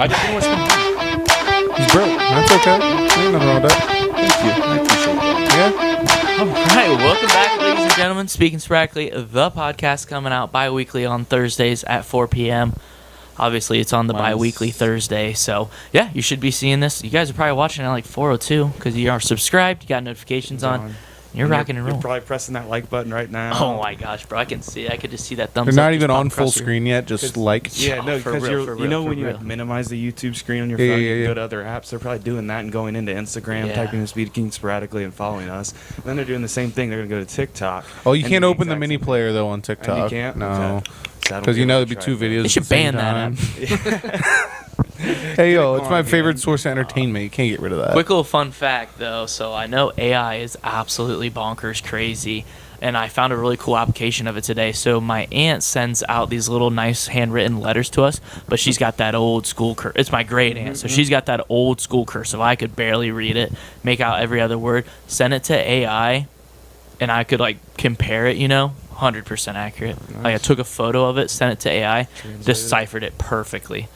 I didn't watch him. He's broke. That's okay. Ain't nothing wrong with that. Thank you. I appreciate that. Yeah. All right, welcome back, ladies and gentlemen. Speaking Sporadically, the podcast coming out bi-weekly on Thursdays at 4 p.m. Obviously, it's on the bi-weekly Thursday, so yeah, you should be seeing this. You guys are probably watching at like 4:02 because you are subscribed, you got notifications on. You're rocking and rolling. You're probably pressing that like button right now. Oh my gosh, bro! I can see. I could just see that thumbs. They're up not just even pop on across full your- screen yet. Just like. Yeah, no, for because real, you for know real, when you for like, real. minimize the YouTube screen on your Yeah, phone, yeah, you yeah. go to other apps. They're probably doing that and going into Instagram, Yeah. typing in Speaking Sporadically and following us. And then they're doing the same thing. They're gonna go to TikTok. Oh, you and can't do open the exact mini same thing. player though on TikTok. And you can't? No. Okay. So I don't Because you give know it a there'd be try two for it. videos. They should at the same ban that time. Hey yo, it's my on, favorite man. source of entertainment. You can't get rid of that. Quick little fun fact, though. So I know AI is absolutely bonkers crazy, and I found a really cool application of it today. So my aunt sends out these little nice handwritten letters to us, but she's got that old school It's my great aunt, so she's got that old school cursive. I could barely read it, make out every other word. Send it to AI, and I could like compare it. 100% accurate. Like I took a photo of it, sent it to AI, deciphered it perfectly.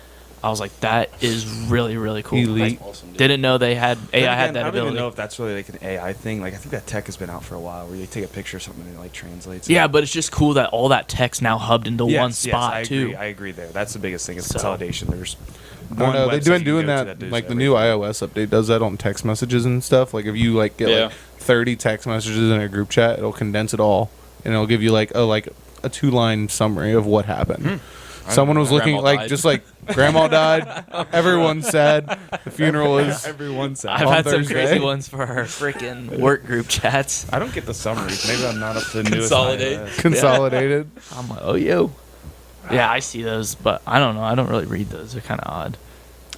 I was like, that is really, really cool. Elite. Like, Awesome, dude. didn't know they had AI Then had again, that I don't ability. even know if that's really like an AI thing. Like I think that tech has been out for a while, where you take a picture of something and it like translates. Yeah, it. but it's just cool that all that text now hubbed into Yes, one spot I too. Agree. I agree there. That's the biggest thing is So- consolidation. There's I don't know. They've website been you can doing go to that. does Like the new everything. iOS update does that on text messages and stuff. Like if you like get Yeah. like 30 text messages in a group chat, it'll condense it all and it'll give you like a 2-line summary of what happened. Someone was looking Grandma like died. just like grandma died. Everyone's sad. The funeral is. Everyone's sad. I've on had some Thursday. crazy ones for our freaking work group chats. I don't get the summaries. Maybe I'm not up to the newest Consolidate. iOS. Consolidated. I'm like, oh yo. Yeah, I see those, but I don't know. I don't really read those. They're kind of odd.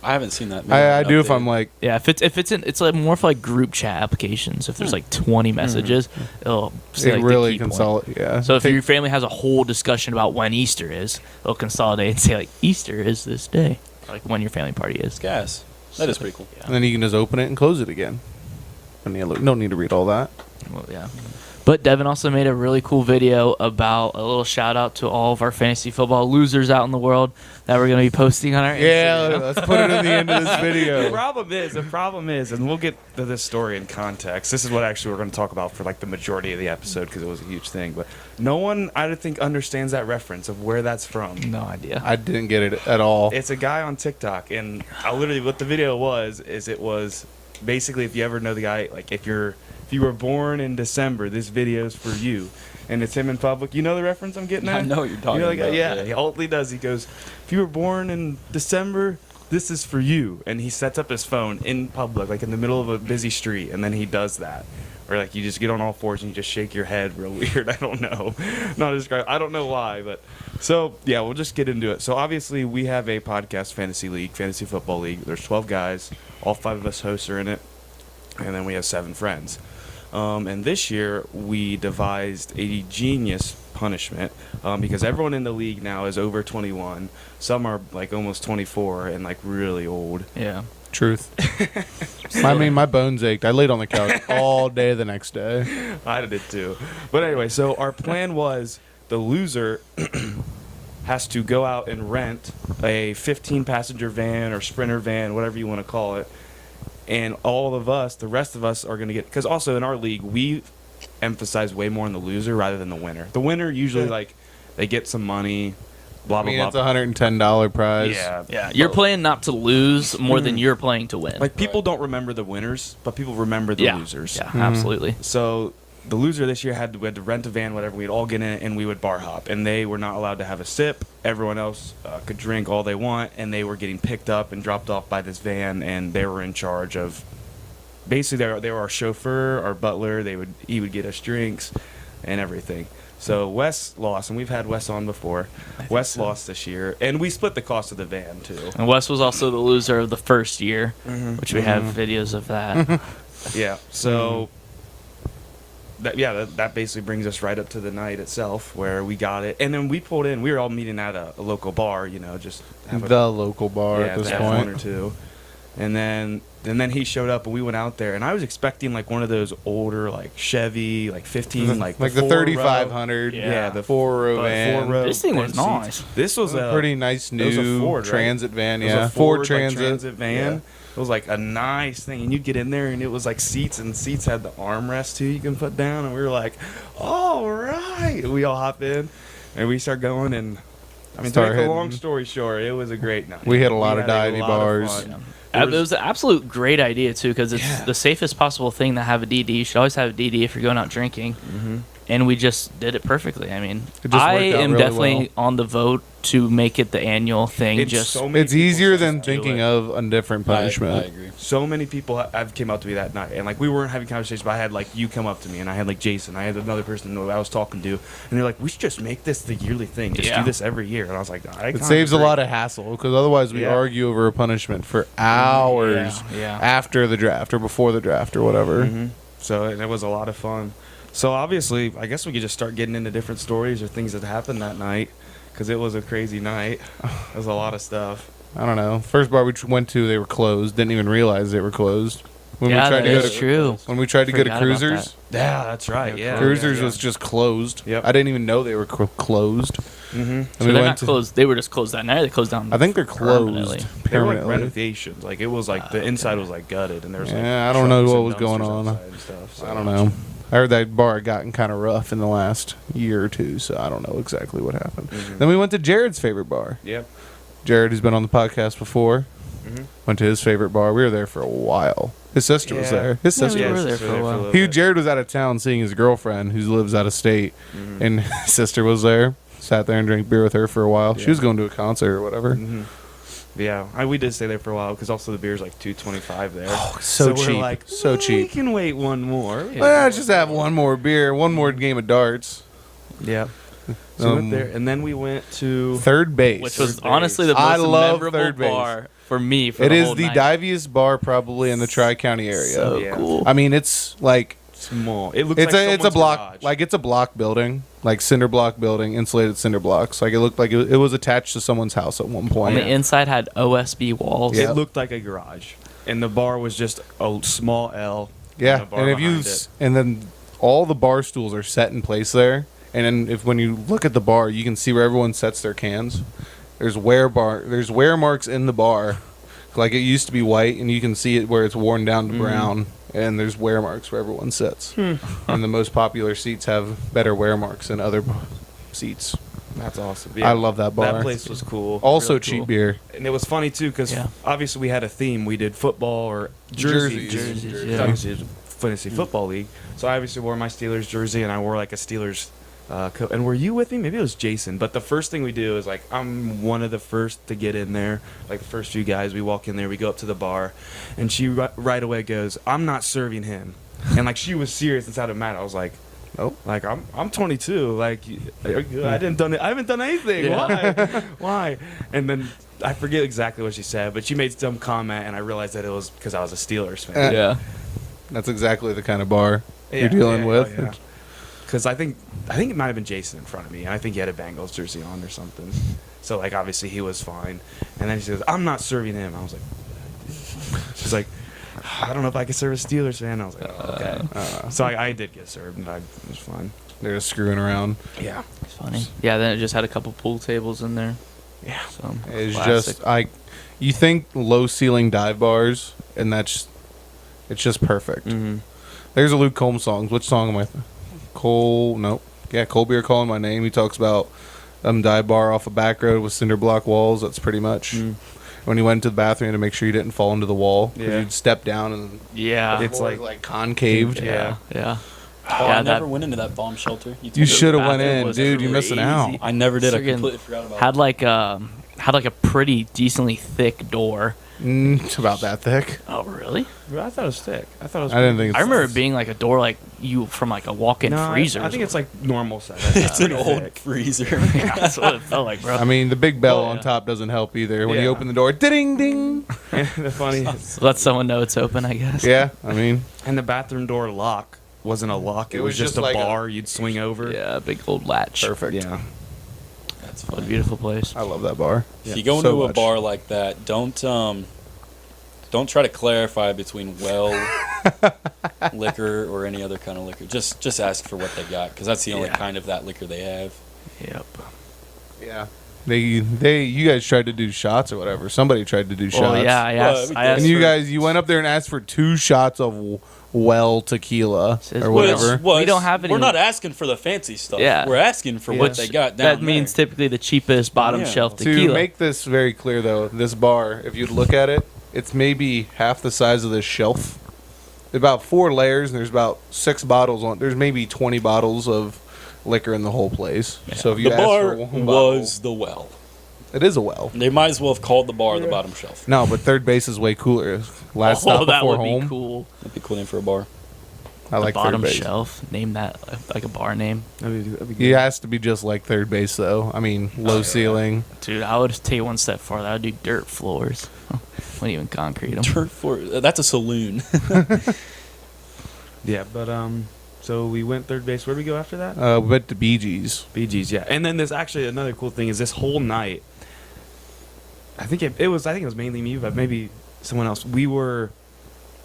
I haven't seen that. I do if I'm like Yeah, it's like more for like group chat applications. If there's like 20 messages, it'll say, it like, the really key point. consolidate. Yeah. So if Take- your family has a whole discussion about when Easter is, it'll consolidate and say like Easter is this day, or, like when your family party is. gas. That is pretty cool. Yeah. and then you can just open it and close it again. And you don't need to read all that. Well, yeah. But Devin also made a really cool video about a little shout out to all of our fantasy football losers out in the world that we're going to be posting on our Yeah, Instagram. let's put it in the end of this The video. problem is, and we'll get to this story in context. This is what actually we're going to talk about for like the majority of the episode because it was a huge thing. But no one, I don't think, understands that reference of where that's from. No idea. I didn't get it at all. It's a guy on TikTok, and I literally what the video was is it was basically if you ever know the guy, like if you were born in December, this video's for you, and it's him in public. You know the reference I'm getting at? I know what you're talking Like, about. yeah, all he does, he goes, if you were born in December, this is for you, and he sets up his phone in public, like in the middle of a busy street, and then he does that. Or like you just get on all fours and you just shake your head real weird. I don't know. Not describe. I don't know why, but so yeah, we'll just get into it. So obviously we have a podcast fantasy league, fantasy football league. There's 12 guys. All 5 of us hosts are in it, and then we have 7 friends. And this year we devised a genius punishment because everyone in the league now is over 21. Some are like almost 24 and like really old. Yeah. Truth. I mean, my bones ached. I laid on the couch all day the next day. I did it too. But anyway, so our plan was the loser has to go out and rent a 15-passenger van or Sprinter van, whatever you want to call it. And all of us, the rest of us, are going to get... Because also in our league, we emphasize way more on the loser rather than the winner. The winner usually, like, they get some money, blah, I blah, mean, blah. it's a $110 prize. Yeah. Yeah. You're playing not to lose more than you're playing to win. Like, people don't remember the winners, but people remember the yeah. losers. Yeah, absolutely. So the loser this year we had to rent a van, whatever. We'd all get in it, and we would bar hop. And they were not allowed to have a sip. Everyone else could drink all they want, and they were getting picked up and dropped off by this van, and they were in charge of... Basically, they were our chauffeur, our butler. He would get us drinks and everything. So Wes lost, and we've had Wes on before. Wes lost this year, and we split the cost of the van, too. And Wes was also the loser of the first year, which we have videos of that. Yeah, so... That basically brings us right up to the night itself where we got it. And then we pulled in. We were all meeting at a local bar, just have The local bar at this have one or point. two. And then he showed up and we went out there and I was expecting like one of those older like Chevy like 15 like Like the 3500. Yeah. the 4-row but van. 4-row This thing was front seats. nice. This was A a pretty nice it was a new Ford, right? transit van. It was Yeah, a Ford like, Transit. van. Yeah. It was like a nice thing, and you'd get in there, and it was like seats, and seats had the armrest too you can put down, and we were like, all right. We all hop in, and we start going, and I mean, to Start make a long hitting. story short, it was a great night. We hit a lot of had divey lot of bars. fun. It was an absolute great idea too, because it's the safest possible thing to have a DD. You should always have a DD if you're going out drinking. Mm-hmm. And we just did it perfectly. I mean, It just I worked out am really definitely on the vote to make it the annual thing. It's Just so many It's people easier said than do thinking it. of a different I punishment. agree. So many people have came up to me that night, and like we weren't having conversations, but I had like you come up to me, and I had like Jason, I had another person who I was talking to, and they're like, we should just make this the yearly thing, just Yeah. do this every year. And I was like, It saves a lot of hassle because otherwise we Yeah. argue over a punishment for hours Yeah. after the draft or before the draft or whatever. Mm-hmm. So it was a lot of fun. So obviously, I guess we could just start getting into different stories or things that happened that night, because it was a crazy night. It was a lot of stuff. I don't know. First bar we went to, they were closed. Didn't even realize they were closed. When Yeah, we tried that to go is to true. when we tried to go to Forgot about Cruisers, Yeah, that's right. Yeah, Cruisers was just closed. Yep. I didn't even know they were closed. Mm-hmm. And So we they're went not to- closed. They were just closed that night. They closed down. I think they're permanently. closed They were like permanently. renovations. Like it was like the inside was like gutted, and there was like Yeah, I don't know trucks what and was going dumpsters on. outside and stuff, so. I don't know. I heard that bar had gotten kind of rough in the last year or two, so I don't know exactly what happened. Mhm. Then we went to Jared's favorite bar. Yep. Jared, who's been on the podcast before, Mhm. went to his favorite bar. We were there for a while. His sister was Yeah. there. His Yeah, sister we was were there for a while. little He, bit. Jared was out of town seeing his girlfriend who lives out of state, Mhm. and his sister was there. Sat there and drank beer with her for a while. She Yeah. was going to a concert or whatever. Mhm. Yeah, we did stay there for a while because also the beer's like $2.25 there. So we're cheap. like, So We cheap. can wait one more. Well, just have one more beer, one more game of darts. Yeah. So we went Um, there, and then we went to. Third base. which was Third honestly the base. I most love memorable third base. bar for me. For It the is whole the night. diviest bar probably in the Tri-County area. So Yeah. cool. I mean, it's like Small. It looks it's like a someone's block garage. like it's a block building, like cinder block building, insulated cinder blocks. Like it looked like it was attached to someone's house at one On point. the inside had OSB walls. Yeah. It looked like a garage, and the bar was just a small L. Yeah, and a bar and if you behind it. and then all the bar stools are set in place there, and then if when you look at the bar, you can see where everyone sets their cans. There's wear marks in the bar, like it used to be white, and you can see it where it's worn down to brown, and there's wear marks where everyone sits. And the most popular seats have better wear marks than other seats. That's awesome. I love that bar. That place was cool. Also Really cheap cool. beer. And it was funny too because Yeah. obviously we had a theme. We did football or jerseys. Jerseys, yeah. Obviously, it was a fantasy football league. So I obviously wore my Steelers jersey and I wore like a Steelers coat. And were you with me? Maybe it was Jason. But the first thing we do is like I'm one of the first to get in there. Like the first few guys, we walk in there. We go up to the bar, and she right away goes, "I'm not serving him." And like she was serious and sounded mad. I was like, Nope. like I'm 22. Like I haven't done anything. Yeah. Why? And then I forget exactly what she said, but she made some comment, and I realized that it was because I was a Steelers fan. Yeah. That's exactly the kind of bar you're dealing with. Because I think it might have been Jason in front of me, and I think he had a Bengals jersey on or something. So like obviously he was fine. And then she says, "I'm not serving him." I was like, she's like, "I don't know if I can serve a Steelers fan." I was like, "Oh, okay." So I did get served, and it was fine. They're just screwing around. Yeah. It's funny. Yeah. Then it just had a couple pool tables in there. Yeah. So It's classic. just you think low ceiling dive bars, and it's just perfect. Mm-hmm. There's a Luke Combs song. Which song am I? Colby are calling my name. He talks about dive bar off a back road with cinder block walls. That's pretty much when he went to the bathroom to make sure he didn't fall into the wall. 'Cause Yeah. you'd step down and Yeah. It's it's like- concaved. Yeah. Yeah. Oh, Yeah, I never that- went into that bomb shelter. You told me. should have went bathroom in, was dude. You're missing out. crazy. I never did. I Friggin' completely forgot about Had it. like a pretty decently thick door. It's about that thick. Oh really? I thought it was thick. I thought it was. I didn't think I it's remember it being like a door like you from like a walk-in No, freezer. I think it's like normal size. It's an Pretty old thick. freezer. that's what it felt like, bro. I mean, the big bell Oh, on yeah. top doesn't help either. When you Yeah. open the door, ding ding. The funny, Let someone know it's open, I guess. Yeah, I mean, and the bathroom door lock wasn't a lock. It, It was was just just a like bar you'd swing over. Yeah, big old latch. perfect. Yeah. That's What a fine. beautiful place. I love that bar. If you go So into a much. bar like that, don't don't try to clarify between well liquor or any other kind of liquor. Just ask for what they got, because that's the only Yeah. kind of that liquor they have. Yep. Yeah. You guys tried to do shots or whatever. Somebody tried to do shots. Well, yeah, I Well, asked. we I did. asked And you for- guys, you went up there and asked for 2 shots of well tequila Says or well. whatever. We don't have any- We're not asking for the fancy stuff. Yeah. We're asking for what they got down That means there. typically the cheapest bottom Yeah. shelf To tequila. make this very clear, though, this bar, if you look at it, it's maybe half the size of this shelf. About 4 layers, and there's about 6 bottles on. There's maybe 20 bottles of liquor in the whole place. So if you The ask bar for one bottle, was the well. it is a well. They might as well have called the bar the bottom shelf. No, but third base is way cooler. Last oh, stop that before would home. be cool. That'd be cool name for a bar. I like the bottom third base. shelf. Name that like a bar name. That'd be He has to be just like third base, though. I mean, low ceiling. Dude, I would take it one step farther. I would do dirt floors. Wouldn't even concrete them. Turf floor. That's a saloon. Yeah, but so we went third base. Where did we go after that? We went to Bee Gees. Bee Gees, yeah. And then there's actually another cool thing is this whole night. I think it was mainly me, but maybe someone else. We were,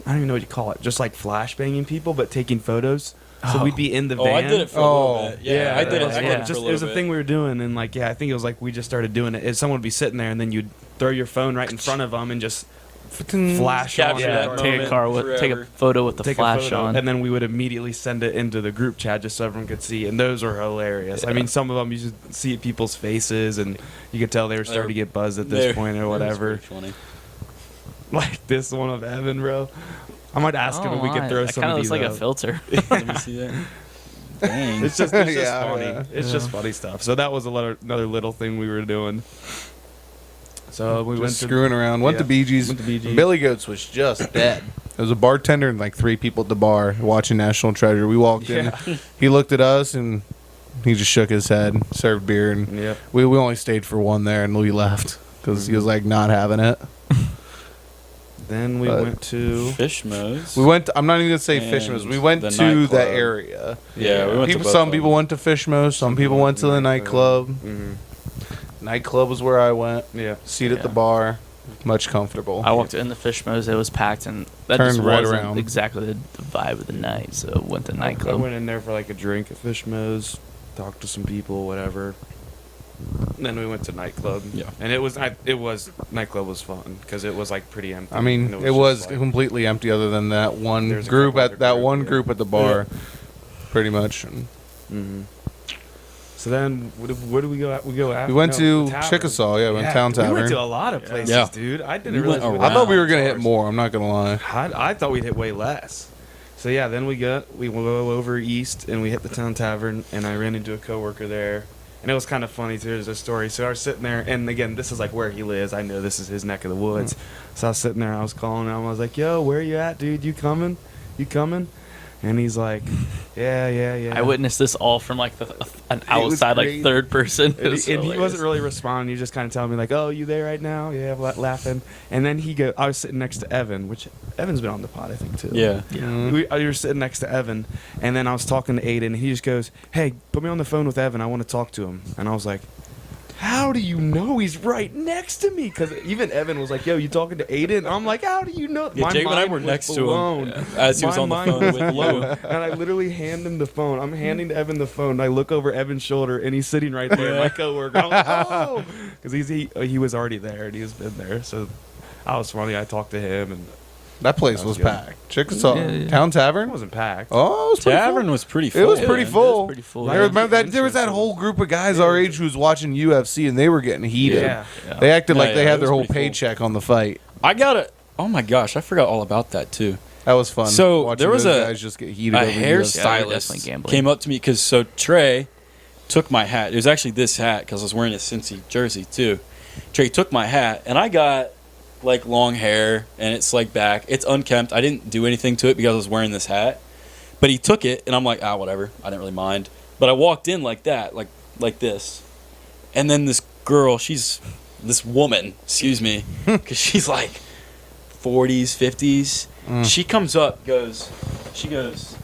I don't even know what you call it, just like flashbanging people, but taking photos. So Oh. we'd be in the van. Oh, I did it for a Oh, little bit. Yeah, I did it. I did it for Just a it was little a thing bit. we were doing, and like I think it was like we just started doing it. Is someone would be sitting there, and then you'd throw your phone right in front of them and just flash Capture on that it. moment. Take a forever. photo with the Take a flash photo, on. and then we would immediately send it into the group chat just so everyone could see. And those were hilarious. I mean, some of them you just see people's faces, and you could tell they were starting to get buzzed at this point or whatever. That was pretty Like this one of Evan, bro. I might ask him if we could throw that some kind of of these looks like a up. filter. funny. Let me see that. Dang. It's just Yeah, funny. yeah. It's just funny stuff. So that was another little thing we were doing. So we went Just to screwing around. Went yeah. to Bee Gees. Went to Bee Gees. Billy Goats was just dead. There was a bartender and like 3 people at the bar watching National Treasure. We walked in. Yeah. He looked at us and he just shook his head, served beer, and Yep. we only stayed for one there and we left because he was like not having it. Then we But- went to Fishmo's. We went. I'm not even gonna say And Fishmo's. We went the to nightclub. the area. Yeah, we went to People, both some of people them. went to Fishmo's. Some people went to the nightclub. Mhm. Nightclub was where I went. Yeah. Seat at the Yeah. bar, much comfortable. I walked in the Fishmo's. It was packed, and that Turned just right wasn't around. exactly the vibe of the night. So went to I nightclub. went in there for like a drink at Fishmo's, talked to some people, whatever. And then we went to nightclub. Yeah. And nightclub was fun because it was like pretty empty. I mean, and it was just, like, completely empty other than that one There's a group couple at other that group, one yeah. group at the bar, pretty much. And mhm. So then, where did we go? We go after. we went no, to the tavern. Chickasaw. Yeah, we went to Town We went Tavern. to a lot of places, Yeah. dude. I didn't We realize. went we I thought we were went gonna hit ours. more. I'm not gonna lie. I thought we'd hit way less. So yeah, then we go over east and we hit the Town Tavern, and I ran into a coworker there, and it was kind of funny too. There's a story. So I was sitting there, and again, this is like where he lives. I know this is his neck of the woods. So I was sitting there, I was calling him. I was like, "Yo, where you at, dude? You coming? You coming?" And he's like, "Yeah." I witnessed this all from like an was outside, like crazy. third person. It And, was he, and he hilarious. wasn't really responding. He was just kind of telling me like, "Oh, you there right now?" Yeah, laughing. And then I was sitting next to Evan, which Evan's been on the pod, I think, too. Yeah. Mhm. We were sitting next to Evan, and then I was talking to Aiden, and he just goes, "Hey, put me on the phone with Evan. I want to talk to him." And I was like, "How do you know he's right next to me?" Because even Evan was like, "Yo, you talking to Aiden?" I'm like, "How do you know?" Yeah, My Jacob and I mind were was next to blown. him as he was My on the mind phone was with blown. you. And I literally hand him the phone. I'm handing Evan the phone. And I look over Evan's shoulder, and he's sitting right there, Yeah. my coworker. I'm like, "Oh," because he was already there, and he's been there. So I was funny. I talked to him, and That place That was was good. packed. Chickasaw Yeah. Town it Tavern. wasn't packed. Oh, it was pretty Tavern full. was pretty full. It was pretty It full. was pretty full. I Right. remember that there was that Entrance whole group of guys our age who was watching UFC and they were getting heated. Yeah. They acted Yeah, like they yeah, had it their was whole pretty full. paycheck on the fight. I got it. Oh my gosh, I forgot all about that too. That was fun. So, watching there was those a- guys just get heated A over UFC. definitely hairstylist gambling. came up to me because Trey took my hat. It was actually this hat because I was wearing a Cincy jersey too. Trey took my hat, and I got like long hair, and it's like back. It's unkempt. I didn't do anything to it because I was wearing this hat. But he took it, and I'm like, whatever. I didn't really mind. But I walked in like that, like this, and then this girl, this woman, excuse me, because she's like 40s, 50s. She comes up, she goes.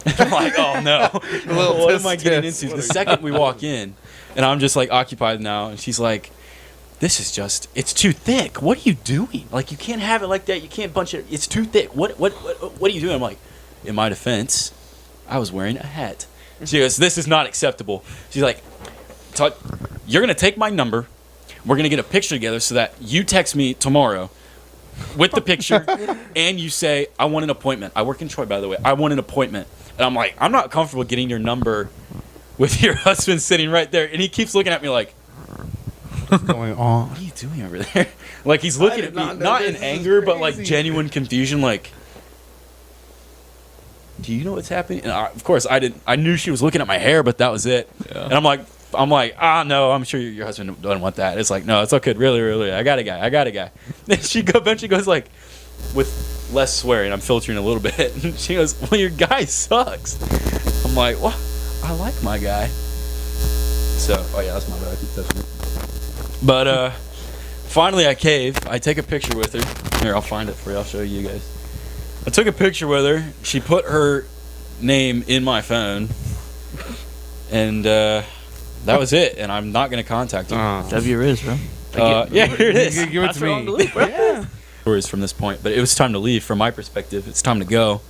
I'm like, oh no, what am I getting tisk-tisk. into? The second we walk in, and I'm just like occupied now, and she's like, this is just, it's too thick. What are you doing? Like, you can't have it like that. You can't bunch it. It's too thick. What are you doing? I'm like, in my defense, I was wearing a hat. She goes, this is not acceptable. She's like, you're going to take my number. We're going to get a picture together so that you text me tomorrow with the picture and you say, I want an appointment. I work in Troy, by the way. I want an appointment. And I'm like, I'm not comfortable getting your number with your husband sitting right there. And he keeps looking at me like, What's going on? what are you doing over there? Like, he's looking at me, not in anger, but like genuine confusion. Like, do you know what's happening? And of course, I didn't. I knew she was looking at my hair, but that was it. Yeah. And I'm like, no, I'm sure your husband doesn't want that. It's like, no, it's okay. Really, I got a guy. Then she eventually goes like, with less swearing, I'm filtering a little bit. And she goes, well, your guy sucks. I'm like, well, I like my guy. So, oh yeah, that's my bad. I keep touching it. But finally, I cave. I take a picture with her. Here, I'll find it for you. I'll show you guys. I took a picture with her. She put her name in my phone, and that was it. And I'm not gonna contact her. W Riz, bro. Yeah, here it is. Give it to me. Yeah. Stories from this point, but it was time to leave. From my perspective, it's time to go.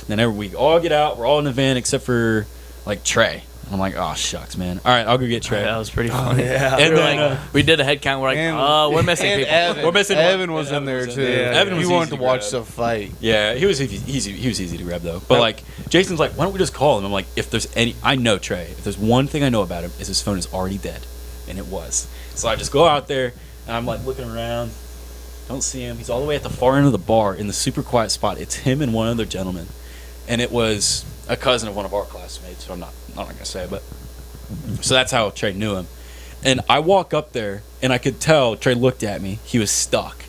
And we all get out. We're all in the van except for like Trey. I'm like, oh shucks, man. All right, I'll go get Trey. That was pretty funny. yeah. And We were then like, we did a head count. We're like, we're missing people. Evan, We're missing Evan one. was Evan in there was too. in there. Yeah. Evan was He wanted easy to to watch grab. the fight. Yeah, he was easy to grab though. But like, Jason's like, why don't we just call him? I'm like, if there's any, I know Trey. If there's one thing I know about him, is his phone is already dead, and it was. So I just go out there, and I'm like looking around, don't see him. He's all the way at the far end of the bar in the super quiet spot. It's him and one other gentleman, and it was a cousin of one of our classmates. So I'm not gonna say, but so that's how Trey knew him. And I walk up there, and I could tell Trey looked at me. He was stuck.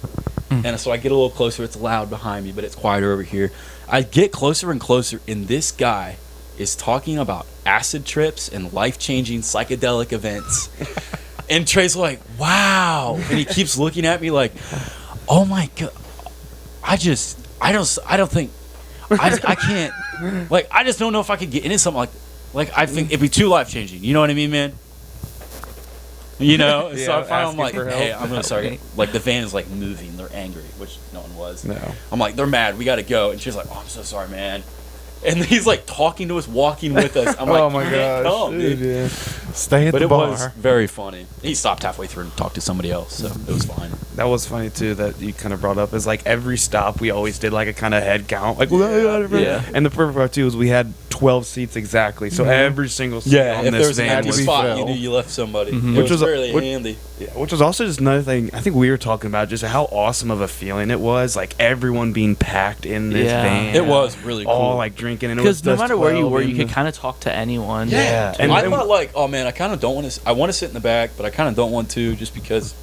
And so I get a little closer. It's loud behind me, but it's quieter over here. I get closer and closer, and this guy is talking about acid trips and life-changing psychedelic events. And Trey's like, wow. And he keeps looking at me like, oh my God. I can't, like, I just don't know if I could get into something like I think it'd be too life-changing. You know what I mean, man? You know, so Yeah, I finally I'm like, asking for hey, help. I'm really sorry. Like, the van is like moving. They're angry, which no one was. No. I'm like, they're mad. We got to go. And she's like, oh, I'm so sorry, man. And he's like talking to us, walking with us. I'm like, Oh my you can't gosh. come, dude. Yeah. Stay at But the it bar. was very funny. He stopped halfway through and talked to somebody else, so it was fine. That was funny too that you kind of brought up is like every stop we always did like a kind of head count like Yeah. and the perfect part too is we had 12 seats exactly so every single seat on if there this was an van empty was spot, filled. you knew you left somebody. It Which was was really which- handy. yeah, which was also just another thing I think we were talking about just how awesome of a feeling it was like everyone being packed in this Yeah. van It was really cool. all like drinking and it was Because no just matter where you 12 were, you in could the- kind of talk to anyone. Yeah. And I And- thought like, oh man, I kind of don't want to. I want to sit in the back, but I kind of don't want to, just because.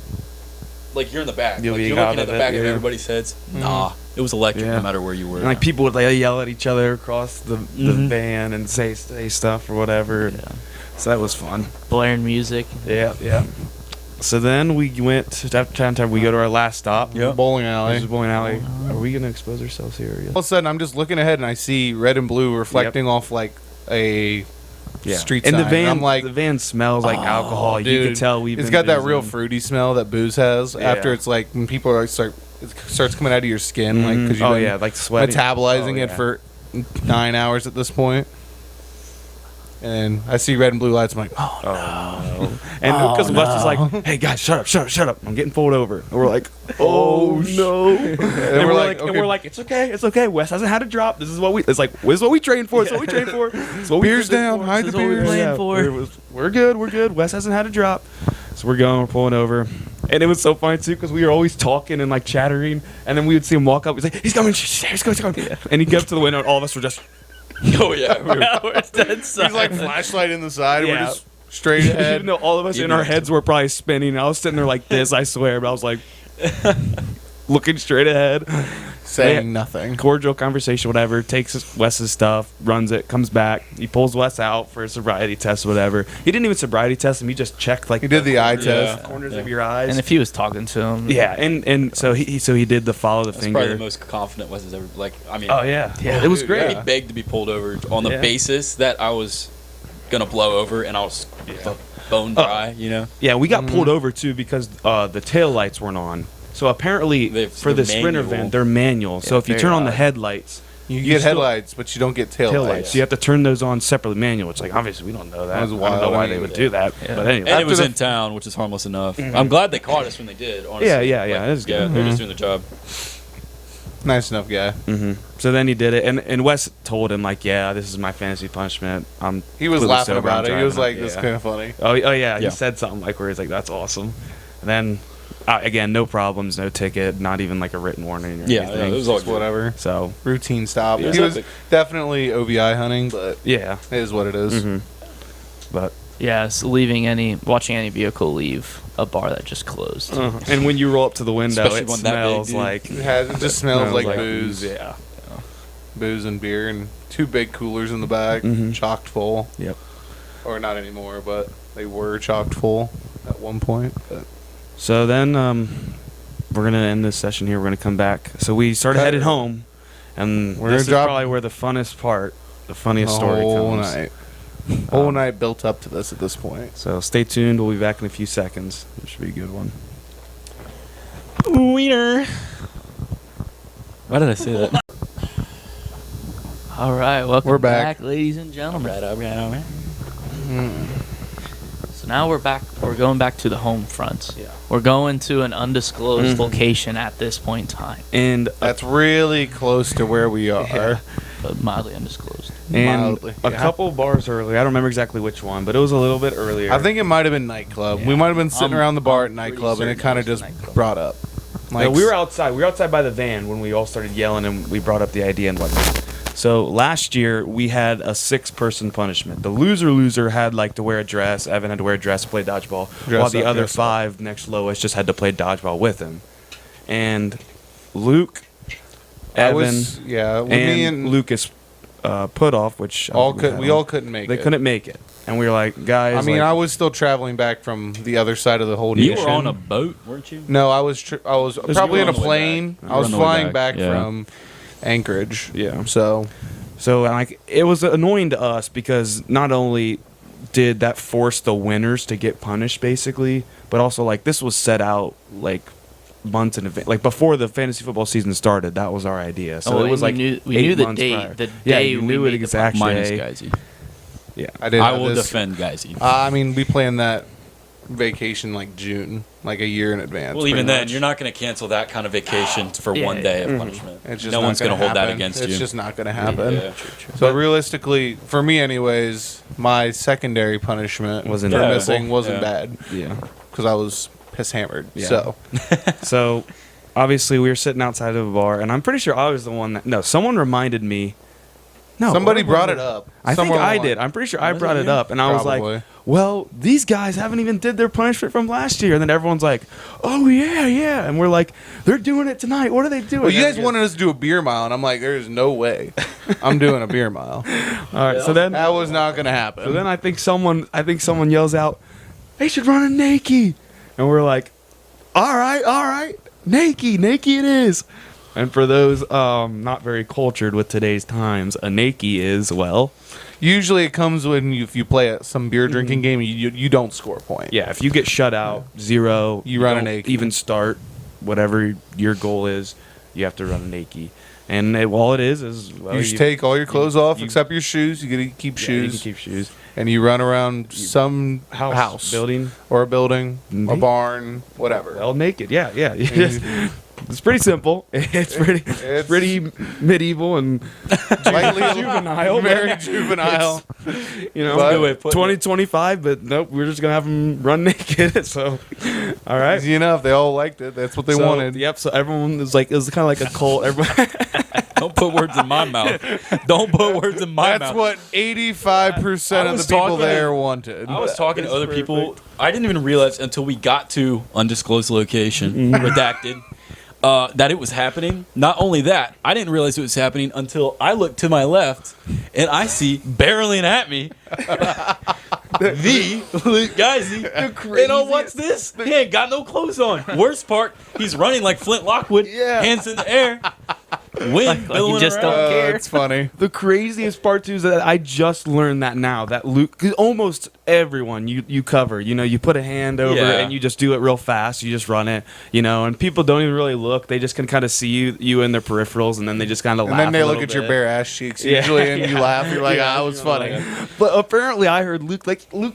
Like you're in the back. You'll Like, be you're out looking at of the it, back of yeah. everybody's heads. Nah, it was electric Yeah. no matter where you were. and like people would like yell at each other across the Mhm. van and say stuff or whatever Yeah. so that was fun. Blaring music. Yeah. So then we went after time. We go to our last stop. Yep. Bowling This alley. is bowling alley. Are we gonna expose ourselves here? All of a sudden, I'm just looking ahead and I see red and blue reflecting off like a Yeah. street and sign. the van. I'm like, the van smells like alcohol. You dude, can tell we've. it's been got that real boozing. fruity smell that booze has. Yeah. After it's like when people are like it starts coming out of your skin, like because Oh you've yeah, been like sweating. metabolizing Oh, it yeah. for 9 hours at this point. And I see red and blue lights. I'm like, oh, Oh no! And because Wes is like, "Hey guys, shut up! I'm getting pulled over." And we're like, "Oh no!" and we're like, okay. "It's okay. Wes hasn't had a drop. This is what we. It's like this is what we trained for. It's what we trained for. It's what we Beers did this down, for. hide This the is what we beers. planned Yeah, for. We're good. Wes hasn't had a drop, so we're going. We're pulling over." And it was so funny too because we were always talking and like chattering, and then we would see him walk up. He's like, "He's coming! He's coming!" And he'd get up to the window, and all of us were just. oh yeah, we were- We're dead He's like flashlight in the side. Yeah. We're just straight ahead. Even though all of us in our heads were probably spinning, I was sitting there like this, I swear, but I was like looking straight ahead. saying nothing. Cordial conversation, whatever. Takes Wes's stuff, runs it, comes back. He pulls Wes out for a sobriety test, whatever. He didn't even sobriety test him. He just checked like He did the eye corners- test. corners of your eyes. And if he was talking to him, yeah, and so he did the follow the that's finger. probably the most confident Wes has ever. Like, I mean, Oh yeah, it was he great. begged to be pulled over on the Yeah. basis that I was gonna blow over, and I was bone dry. Yeah, we got pulled over too because the tail lights weren't on. So apparently, for the they're Sprinter manual. van, they're manual. So if you they're turn on the odd. headlights, You you get still- headlights, but you don't get tail tail lights. lights. So you have to turn those on separately manual. It's like obviously we don't know that. That was I don't know wild. why they would do that. Yeah. But anyway, And it was the- in town, which is harmless enough. I'm glad they caught us when they did. Honestly. Yeah, Like, that is good. Yeah, they're just doing the job. Nice enough guy. So then he did it, and Wes told him like, "Yeah, this is my fantasy punishment." He was completely laughing sober, about I'm it. He was driving. like, "This is Yeah. kind of funny." Oh yeah, Yeah. he said something like where he's like, "That's awesome." And then again, no problems, no ticket, not even like a written warning or Yeah, anything. it was all Just good. whatever. So Routine stop. Yeah. He was definitely OVI hunting, but yeah, it is what it is. but Yes, watching any vehicle leave a bar that just closed. and when you roll up to the window, Especially it one that big, smells dude. like It just smells like booze. Yeah. Booze and beer, and 2 big coolers in the back, chocked full. Yep. Or not anymore, but they were chocked full at one point. But So then we're gonna end this session here. We're gonna come back. So we started Okay. headed home, and We're this gonna drop- is probably where the funnest part, the funniest the story whole comes. night. Whole night built up to this at this point. So stay tuned. We'll be back in a few seconds. It should be a good one. Wiener. Why did I say that? All right, welcome We're back. ladies and gentlemen. All right. So now we're back. We're going back to the home front. Yeah. We're going to an undisclosed location at this point in time, And That's really close to where we are. but mildly undisclosed. Mildly, a yeah. couple bars earlier. I don't remember exactly which one, but it was a little bit earlier. I think it might have been nightclub. We Yeah. might have been sitting around the bar at I'm nightclub, pretty and it certain kind of it was just nightclub. brought up. No, we were outside. We were outside by the van when we all started yelling, and we brought up the idea and whatnot. So last year we had a 6-person punishment. The loser had like to wear a dress. Evan had to wear a dress to play dodgeball, while the other 5 next lowest just had to play dodgeball with him. And Luke, Evan, with me and and Lucas put off, which we all couldn't make they it. couldn't make it, and we were like, guys. I mean, like, I was still traveling back from the other side of the whole You nation. were on a boat, weren't you? No, I was probably you in were a on the way plane. back. You I were was on the way flying back, back yeah. from Anchorage. Yeah. So So like it was annoying to us because not only did that force the winners to get punished basically, but also like this was set out like months in advance, like before the fantasy football season started. That was our idea. So Oh, it was and like we knew 8 the months date. prior. The Yeah, day you we knew it made the exact Minus day. Geisy. Yeah. I did. I have will this- defend Geisy. I mean, we planned that vacation like June, like a year in advance. Well, even pretty then, much. you're not going to cancel that kind of vacation for Yeah, one day yeah. of punishment. It's just No not one's going to gonna hold that happen. against It's you. just not going to happen. Yeah. So realistically, for me, anyways, my secondary punishment Wasn't for bad. missing wasn't Yeah. bad Yeah. because I was piss hammered. Yeah. So So obviously we were sitting outside of a bar, and I'm pretty sure I was the one that someone reminded me. No, somebody or was brought it up. I think Somewhere I along- did. I'm pretty sure I Was it brought it you? up, and I was Probably. like, "Well, these guys haven't even did their punishment from last year." And then everyone's like, "Oh yeah," and we're like, "They're doing it tonight. What are they doing?" Well, you guys And- wanted us to do a beer mile, and I'm like, there's no way I'm doing a beer mile. All right, so then That was not going to happen. So then I think someone yells out, "They should run a naked," and we're like, all right, naked it is." And for those not very cultured with today's times, a naked is Usually it comes when if you play some beer drinking game, you don't score a point. yeah. If you get shut out, 0, You run a don't naked. even start whatever your goal is, you have to run a naked. And all it is well, You just take all your clothes off you- except your shoes. You get to keep yeah, you can shoes, keep shoes. and you run around some house building, or a building, a Mhm. barn, whatever. all naked. Yeah. It's pretty simple. It's pretty medieval and Lightly juvenile. very juvenile. You know, But- Good way of putting it. 2025, but nope, we're just gonna have them run naked. So, all right. Easy enough. They all liked it. That's what they So, wanted. Yep. So everyone was like, it was kind of like a cult. Everyone, Don't put words in my mouth. Don't put words in my That's mouth. what 85% I of the was people talking- there wanted. I was talking to That's other perfect. people. I didn't even realize until we got to undisclosed location, redacted, that it was happening. Not only that, I didn't realize it was happening until I looked to my left and I see barreling at me the Geisy. And oh, what's this? He ain't got no clothes on. Worst part, he's running like Flint Lockwood, Yeah. hands in the air. Wind Like you just don't care. It's funny. The craziest part too is that I just learned that now that Luke, 'cause almost everyone you cover, you put a hand over Yeah. and you just do it real fast. You just run it, and people don't even really look. They just can kind of see you in their peripherals, and then they just kind of laugh. And then they a look little at your bit. bare ass cheeks Yeah. usually, and you laugh. You're like, Yeah, "Ah, it was funny." But apparently, I heard Luke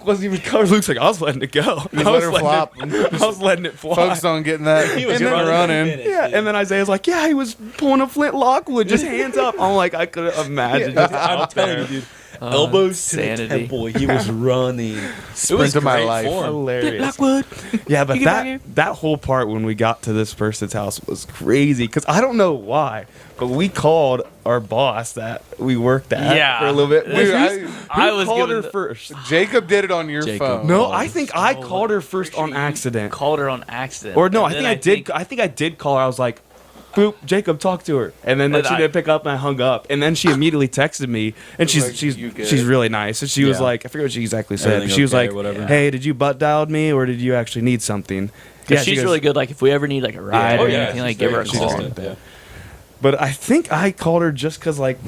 wasn't even covered. Luke's like, I was letting it go. You I let was her letting flop. it- I was letting it fly. Folks don't get in that. He was Getting running. Yeah, and then Isaiah's like, yeah, he was pulling a Flint Lockwood, just hands up. I'm like, I could imagine. Just I'm out telling there. you, dude. Elbows to the insanity. temple. He was running. Sprint of my great life. form. Hilarious. Lockwood. Yeah, but You get back here. that whole part when we got to this person's house was crazy because I don't know why, but we called our boss that we worked at Yeah. for a little bit. Dude, Who I was called given her the- first? Jacob did it on your Jacob. phone. No, I think I called her first on Pretty sure you accident. Called her on accident. Or no, And I think then I did. I think I did call her. I was like, "Boop, Jacob, talk to her." And then And she I- didn't pick up, and I hung up. And then she immediately texted me, and Like, she's "You good?" she's really nice. And she was Yeah. like, I forget what she exactly said. Everything She was okay like, or whatever? "Hey, did you butt dialed me, or did you actually need something?" Because she she's goes- really good. Like if we ever need like a ride Oh, or yeah, anything, like she's give her a very call. consistent, yeah. But I think I called her just because like.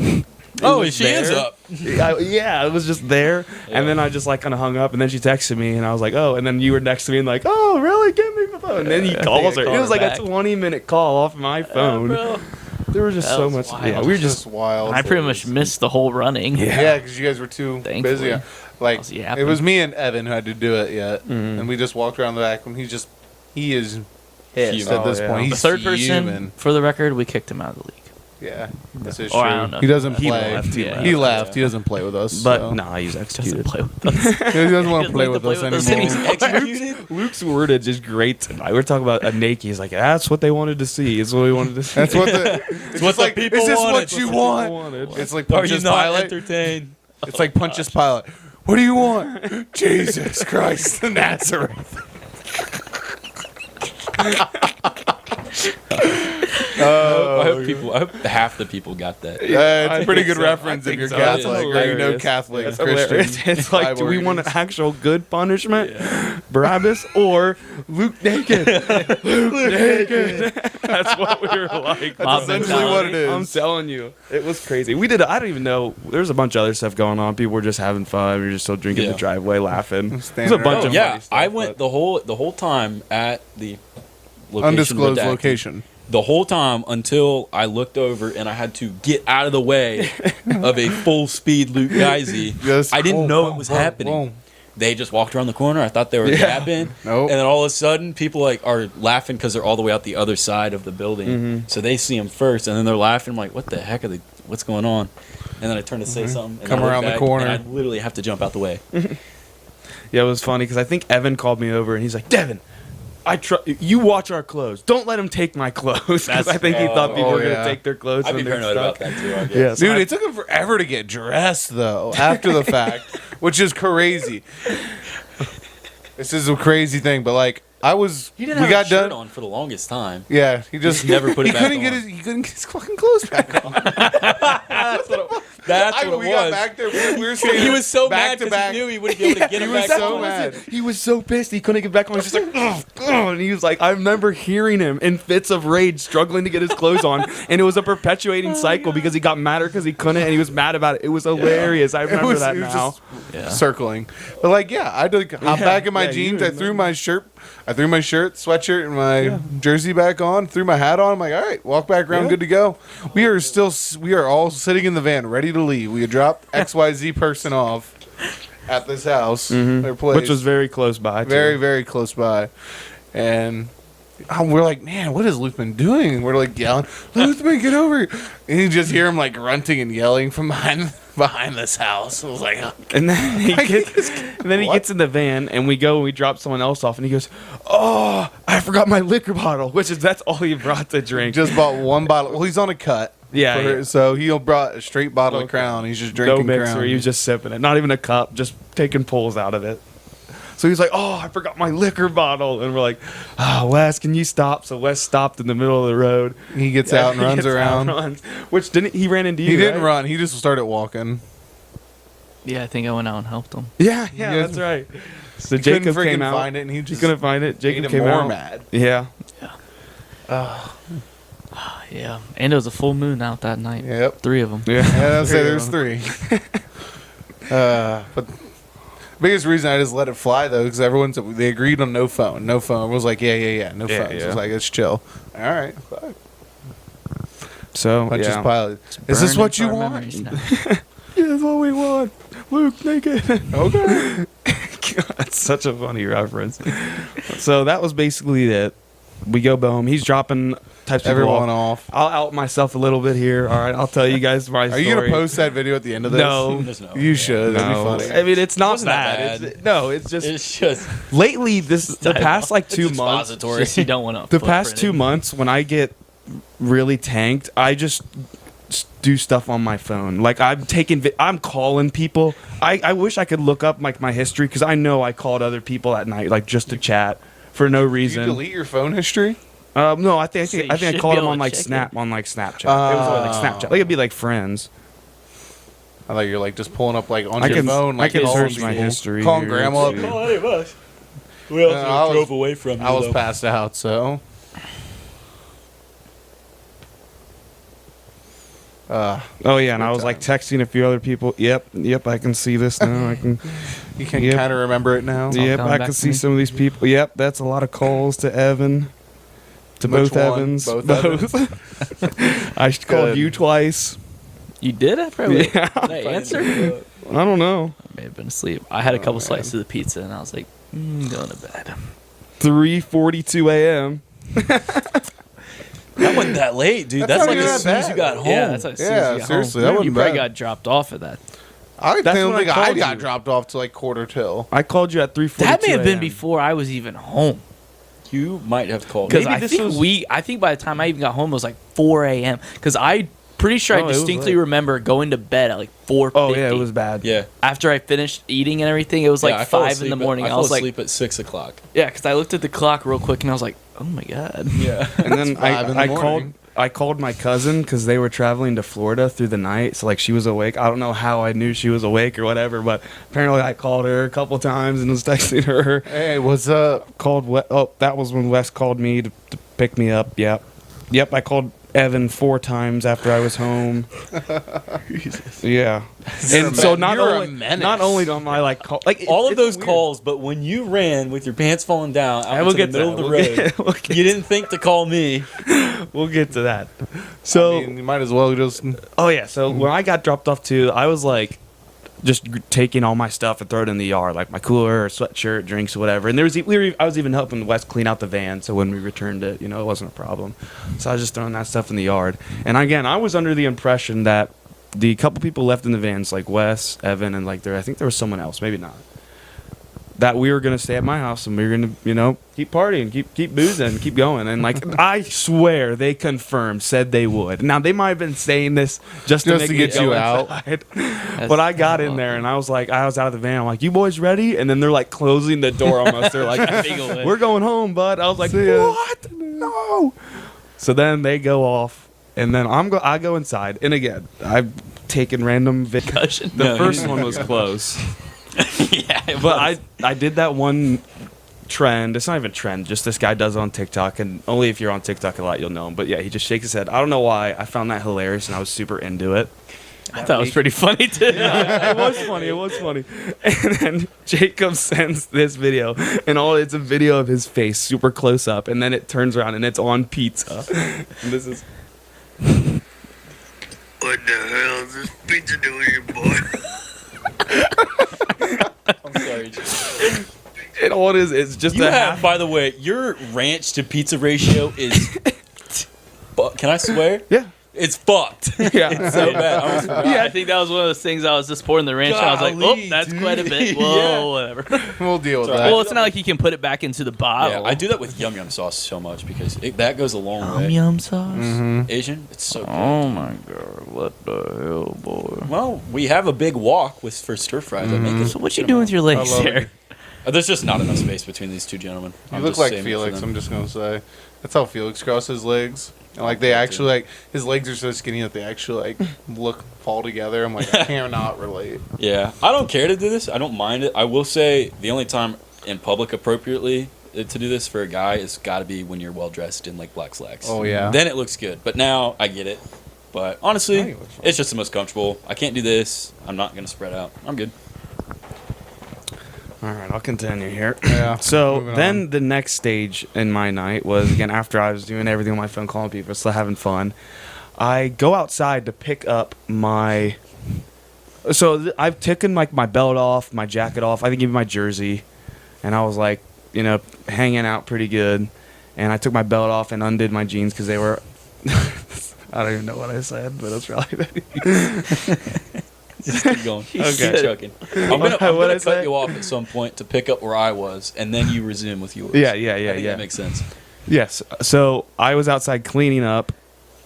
Oh, was she is there. up. Yeah, it was just there, Yeah. and then I just like kind of hung up, and then she texted me, and I was like, "Oh," and then you were next to me, and like, "Oh, really? Give me the phone." And then he I calls think I her. It called was her like back. a 20-minute call off my phone. Bro. There was just That so was much. wild. Yeah, we were just just. wild. I pretty much missed the whole running. Yeah, because you guys were too Thankfully. busy. Like was yapping. it was me and Evan who had to do it yet, Mhm. and we just walked around the back. And he is Fuming. pissed at this Oh, yeah. point. The He's third person, fuming. for the record, we kicked him out of the league. Yeah, this is Or true. I don't know. He doesn't He play. left, he He left. left. He doesn't play with us. But so. nah, he's Doesn't executed. play with us. He doesn't want to He play doesn't with like us to play with us anymore. anymore. Luke's wordage is great tonight. We're talking about a Nike. He's like, that's what they wanted to see. It's what we wanted to see. That's what the. It's what just the like, people is this wanted. what you want? wanted. It's like Are you Pontius not Pilate. entertained? It's like Pontius Pilate. What do you want? Jesus Christ of Nazareth. I hope half the people got that. It's I a pretty think good so. reference I if think you're so. That's Catholic or you know hilarious. Catholic That's Christian. hilarious. It's like, do we want an actual good punishment, Barabbas, or Luke naked? Luke naked. That's what we were like. That's Mob essentially mentality. what it is. I'm telling you, it was crazy. We did. I don't even know. There's a bunch of other stuff going on. People were just having fun. We were just still drinking in Yeah. the driveway, laughing. There's a Standing bunch around. of Yeah, funny stuff, I went but- the whole time at the location Undisclosed redacted. location. The whole time until I looked over and I had to get out of the way of a full speed Luke Geisy. Just I didn't boom, know boom, it was boom, happening. boom. They just walked around the corner. I thought they were Yeah. yapping. Nope. And then all of a sudden, people like are laughing because they're all the way out the other side of the building. Mhm. So they see him first, and then they're laughing. I'm like, "What the heck are they? What's going on?" And then I turn to say something. And Come I look around the back, corner. And I literally have to jump out the way. Yeah, it was funny because I think Evan called me over and he's like, Devin, you watch our clothes. Don't let him take my clothes. Because I think he thought people were yeah. going to take their clothes. I'd be when they're paranoid about stuck. that too. I guess. Yeah, so Dude, I- it took him forever to get dressed though after the fact, which is crazy. This is a crazy thing, but like I was, He didn't we have got a shirt done. on for the longest time. Yeah, he just never put it he back couldn't on. get his he couldn't get his fucking clothes back on. That's what we it got was. back there. We were standing He was so back mad to because back. he knew he wouldn't be able to get He him was back so on. mad. He was so pissed he couldn't get back on. He's just like, ugh, ugh, and he was like, I remember hearing him in fits of rage, struggling to get his clothes on, and it was a perpetuating cycle because he got madder because he couldn't, and he was mad about it. It was hilarious. I remember that it was now. just circling. But like, yeah, I did hop back in my yeah, you jeans. I remember. threw my shirt, sweatshirt, and my jersey back on. Threw my hat on. I'm like, all right, walk back around, Yeah. good to go. We are all sitting in the van, ready to leave. We had dropped XYZ person off at this house, their place, Which was very close by. Too. very, very close by, and. We're like, man, what has Luke been doing? And we're like yelling, Luthman, get over here. And you just hear him like grunting and yelling from behind this house. I was like, oh. And then he gets in the van, and we drop someone else off, and he goes, "Oh, I forgot my liquor bottle," that's all he brought to drink. Just bought one bottle. Well, he's on a cut. Yeah, For- yeah. So he brought a straight bottle of Crown. He's just no drinking mixer. Crown. He was just sipping it, not even a cup, just taking pulls out of it. So he's like, "Oh, I forgot my liquor bottle," and we're like, "Oh, Wes, can you stop?" So Wes stopped in the middle of the road. He gets out and He runs gets out around. and runs. Which he ran into you? He didn't right? run. He just started walking. Yeah, I think I went out and helped him. Yeah, Yeah. that's right. So He Jacob couldn't came freaking out. find it, and he He just couldn't find it. made Jacob him came more out. mad. Yeah. Yeah, and it was a full moon out that night. Yep. 3 of them. Yeah, I'd say there's 3. But the biggest reason I just let it fly though, because they agreed on no phone. No phone. I was like, yeah, no Yeah, phones. yeah. It was like, it's chill. All right, fuck. So Bunch of yeah. pilot. Is this Burn what you into our want? memories now. Yeah, that's what we want. Luke naked. Okay. That's such a funny reference. So that was basically it. We go home. He's dropping types of Everyone off. I'll out myself a little bit here. All right, I'll tell you guys my Are story. you gonna post that video at the end of this? No. There's no. You should. No, That'd be funny. I mean it's not wasn't that bad. bad. It's just It's just lately the past like 2 months. expository. Just you don't want The past 2 months when I get really tanked, I just do stuff on my phone. Like I'm calling people. I wish I could look up like my history because I know I called other people at night like just to chat for no Did you reason. delete your phone history? No, I think So you I should called be them able on to like check Snap on like Snapchat. It was like Snapchat. Like it'd be like friends. I thought you were like just pulling up like on I your can phone. Like I can calling search my people. history. Calling here, grandma up. too. any of us. We also I was- drove away from you. I was though. passed out, so. Oh yeah, and I was like texting a few other people. Yep, I can see this now. I can. You can Yep. kind of remember it now. Yep, coming I back can to see me. some of these people. Yep, that's a lot of calls to Evan. To Which both one? Evans. Both I called Good. you twice. You did it? Probably. Yeah. They answered. I don't know. I may have been asleep. I had a couple man. slices of the pizza, and I was like, going to bed. 3:42 a.m. That wasn't that late, dude. That's That's, not like even as soon as that you got bad. home. Yeah, that's as soon as Yeah, you got seriously, home. that You wasn't probably bad. got dropped off at that. I That's don't when I think I called got you. dropped off to like quarter till. I called you at 3:42. That may have been a.m. before I was even home. You might have called Because me. Maybe I this think was- I think by the time I even got home, it was like 4 a.m. Because I pretty sure No, I it was distinctly late. remember going to bed at like 4:50. Oh yeah, it was bad. Yeah. After I finished eating and everything, it was Yeah, like I fell 5 in asleep the morning. I I fell was like, asleep at 6 o'clock. yeah, because I looked at the clock real quick and I was like, oh my god. Yeah. And then It's 5 in the morning. I called my cousin because they were traveling to Florida through the night. So like she was awake. I don't know how I knew she was awake or whatever, but apparently I called her a couple times and was texting her. Hey, what's up? That was when Wes called me to pick me up. Yep. I called Evan 4 times after I was home. Yeah. And so You're a menace. not only am I like call, like All of it's those weird. calls, but when you ran with your pants falling down out we'll into get the to middle of that. the road, We'll get you didn't think to call me. We'll get to that. So I mean, you might as well just. oh yeah, so when I got dropped off too, I was like just taking all my stuff and throw it in the yard, like my cooler or sweatshirt, drinks, or whatever. And I was even helping Wes clean out the van, so when we returned it, it wasn't a problem. So I was just throwing that stuff in the yard. And again, I was under the impression that the couple people left in the vans, like Wes, Evan, and like I think there was someone else, maybe not, that we were gonna stay at my house and we were gonna, keep partying, keep boozing, keep going. And like I swear they confirmed, said they would. Now they might have been saying this just to make me get you go out. inside. But I got in there and I was out of the van. I'm like, you boys ready? And then they're like closing the door almost. They're like, we're going home, bud. I was like, See ya. what? No. So then they go off, and then I go inside. And again, I've taken random Concussion. The No, first you- one was close. Yeah, it But I did that one trend. It's not even trend. Just this guy does it on TikTok, and only if you're on TikTok a lot you'll know him. But yeah, he just shakes his head. I don't know why. I found that hilarious, and I was super into it. I thought it was pretty funny too. It was funny. And then Jacob sends this video, and it's a video of his face, super close up, and then it turns around and it's on pizza. And this is What the hell is this pizza doing here, boy? I'm sorry. and all it is. It's just You a have, half. by the way, your ranch to pizza ratio is. Can I swear? Yeah. It's fucked. Yeah. It's so bad. I almost forgot. Yeah, I think that was one of those things I was just pouring the ranch. And I was like, Golly, oh, that's dude. quite a bit. Whoa, Yeah. whatever. We'll deal with Sorry. that. Well, it's not like you can put it back into the bottle. Yeah, I do that with yum yum sauce so much because that goes a long way. Yum sauce. Mm-hmm. Asian, it's so good. Oh my god, what the hell, boy? Well, we have a big wok for stir fries. I make it. So what you doing with your legs love there? There's just not enough space between these two gentlemen. You I'm look just like saving it for Felix. them. I'm just gonna say. That's how Felix crosses his legs. And like they actually like his legs are so skinny that they actually like fall together. I'm like I cannot relate. Yeah, I don't care to do this. I don't mind it. I will say the only time in public appropriately to do this for a guy, it's got to be when you're well dressed in like black slacks. Oh, yeah. Then it looks good. But now I get it. But honestly, it's just the most comfortable. I can't do this. I'm not gonna spread out. I'm good. All right, I'll continue here. Yeah. So moving then on. the next stage in my night was, again, after I was doing everything on my phone, calling people, still having fun, I go outside to pick up my... So I've taken like my belt off, my jacket off, I think even my jersey, and I was like, you know, hanging out pretty good. And I took my belt off and undid my jeans because they were... I don't even know what I said, but it's really... Just keep going. Okay. Keep trucking. I'm gonna What'd I cut say? you off at some point to pick up where I was, and then you resume with yours. Yeah. I think that makes sense. Yes. So I was outside cleaning up.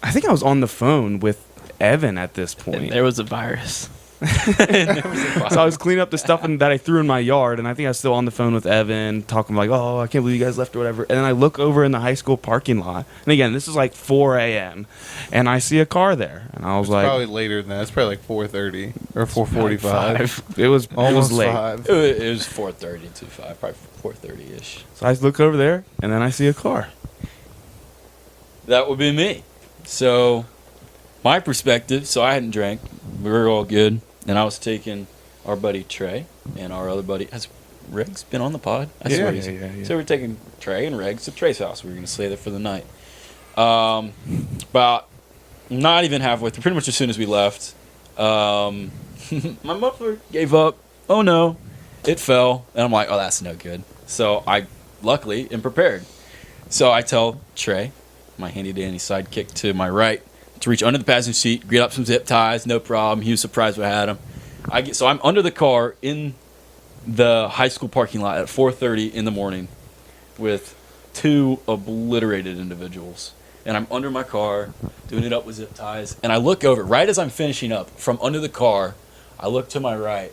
I think I was on the phone with Evan at this And point. there was a virus. So I was cleaning up the stuff that I threw in my yard, and I think I was still on the phone with Evan, talking like, "Oh, I can't believe you guys left or whatever." And then I look over in the high school parking lot, and again, this is like 4 a.m., and I see a car there, and I was like, Probably later than that. It's probably like 4:30 or 4:45. It was Almost late. 5. It was 4:30 to 5, probably 4:30 ish. So I look over there, and then I see a car. That would be me. So, my perspective. So I hadn't drank. We were all good, and I was taking our buddy Trey and our other buddy. Has Regs been on the pod? I Yeah, swear yeah, he's- yeah. So we're taking Trey and Regs to Trey's house. We were going to stay there for the night. About not even halfway through, pretty much as soon as we left, my muffler gave up. Oh no, it fell, and I'm like, oh, that's no good. So I luckily am prepared. So I tell Trey, my handy dandy sidekick to my right, to reach under the passenger seat, get up some zip ties, no problem. He was surprised we had them. So I'm under the car in the high school parking lot at 4:30 in the morning with 2 obliterated individuals. And I'm under my car, doing it up with zip ties. And I look over, right as I'm finishing up, from under the car, I look to my right,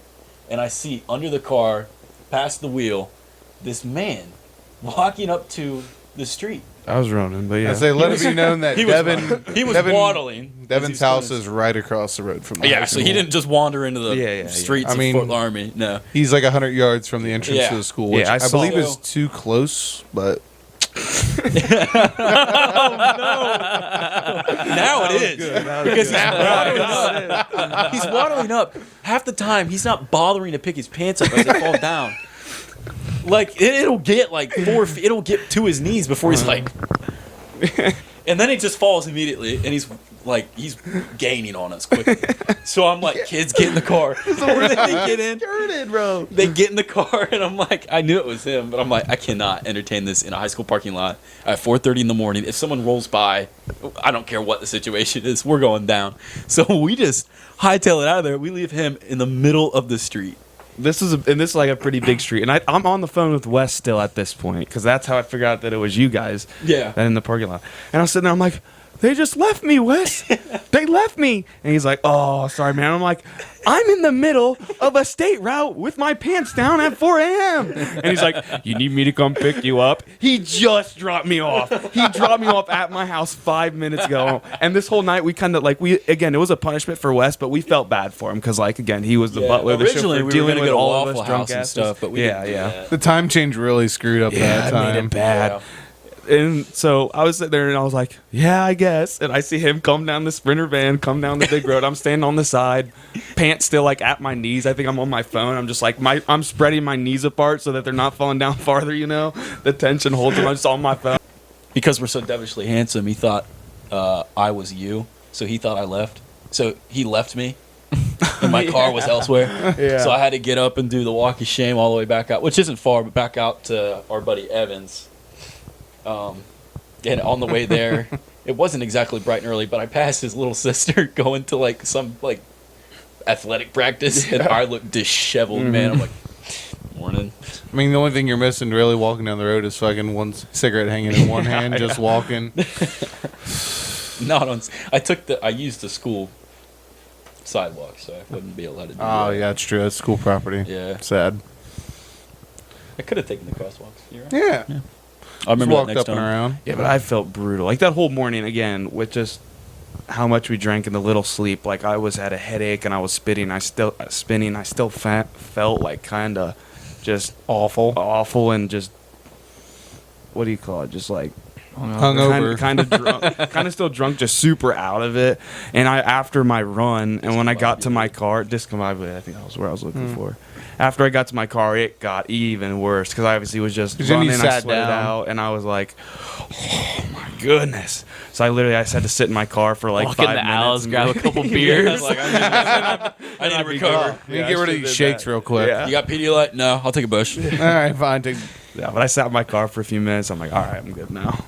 and I see under the car, past the wheel, this man walking up to the street. I was running, but yeah. As they let it be known that He was, Devin, waddling. as he Devin's was house doing is right across the road from the Yeah, high so he school. didn't just wander into the Yeah. streets I mean- of Fort Laramie. No. He's like 100 yards from the entrance Yeah. to the school, which Yeah, I I saw- believe is too close, but Now it is. Because he's waddling up. Half the time, he's not bothering to pick his pants up as they fall down. Like, it'll get like 4 feet. It'll get to his knees before he's like... And then it just falls immediately, and he's gaining on us quickly. So I'm like, kids, get in the car. So they get in. bro. They get in the car, and I'm like, I knew it was him, but I'm like, I cannot entertain this in a high school parking lot at 4:30 in the morning. If someone rolls by, I don't care what the situation is, we're going down. So we just hightail it out of there. We leave him in the middle of the street. This is like a pretty big street, and I'm on the phone with Wes still at this point because that's how I figured out that it was you guys. Yeah. That in the parking lot, and I was sitting there. I'm like, they just left me, Wes. They left me, and he's like, oh, sorry, man. I'm like, I'm in the middle of a state route with my pants down at 4 a.m. And he's like, you need me to come pick you up? He just dropped me off. He dropped me off at my house 5 minutes ago. And this whole night, we kind of like, again, it was a punishment for Wes, but we felt bad for him because, like, again, he was the butler, the Originally, chauffeur, we were dealing gonna with go to all of Waffle us drunk House and asses. stuff, but we yeah, didn't do yeah. that. the time change really screwed up that it time. made him bad. Yeah. And so I was sitting there and I was like, yeah, I guess. And I see him come down the Sprinter van, come down the big road. I'm standing on the side, pants still like at my knees. I think I'm on my phone. I'm just like, I'm spreading my knees apart so that they're not falling down farther, you know? The tension holds them. I'm just on my phone. Because we're so devilishly handsome, he thought I was you, so he thought I left. So he left me, and my car was elsewhere. Yeah. So I had to get up and do the walk of shame all the way back out, which isn't far, but back out to our buddy Evans. And on the way there, it wasn't exactly bright and early, but I passed his little sister going to like some like athletic practice, and I looked disheveled, man. I'm like, morning. I mean, the only thing you're missing really walking down the road is fucking one cigarette hanging in one hand, just walking. I used the school sidewalk, so I wouldn't be allowed to do Oh, that. yeah, it's true. It's school property. Yeah. Sad. I could have taken the crosswalks. You're right. Yeah. I remember Just that walked next up and time. around. Yeah, but I felt brutal. Like that whole morning, again, with just how much we drank and the little sleep. Like I had a headache and I was spinning. I still felt like kind of just awful and just what do you call it? Just like Hungover. kind of drunk, kind of still drunk, just super out of it. And after my run, and when I got to my car, discombobulated, I think that was where I was looking for. After I got to my car, it got even worse because I obviously was just Then you running. I sat sweated down. out, and I was like, "Oh my goodness!" So I just had to sit in my car for like Walk 5 in the minutes, aisles, and grab a couple beers. I need to recover. You get rid of these shakes real quick. Yeah. You got Pedialyte? No, I'll take a Bush. All right, fine. Yeah, but I sat in my car for a few minutes. I'm like, all right, I'm good now.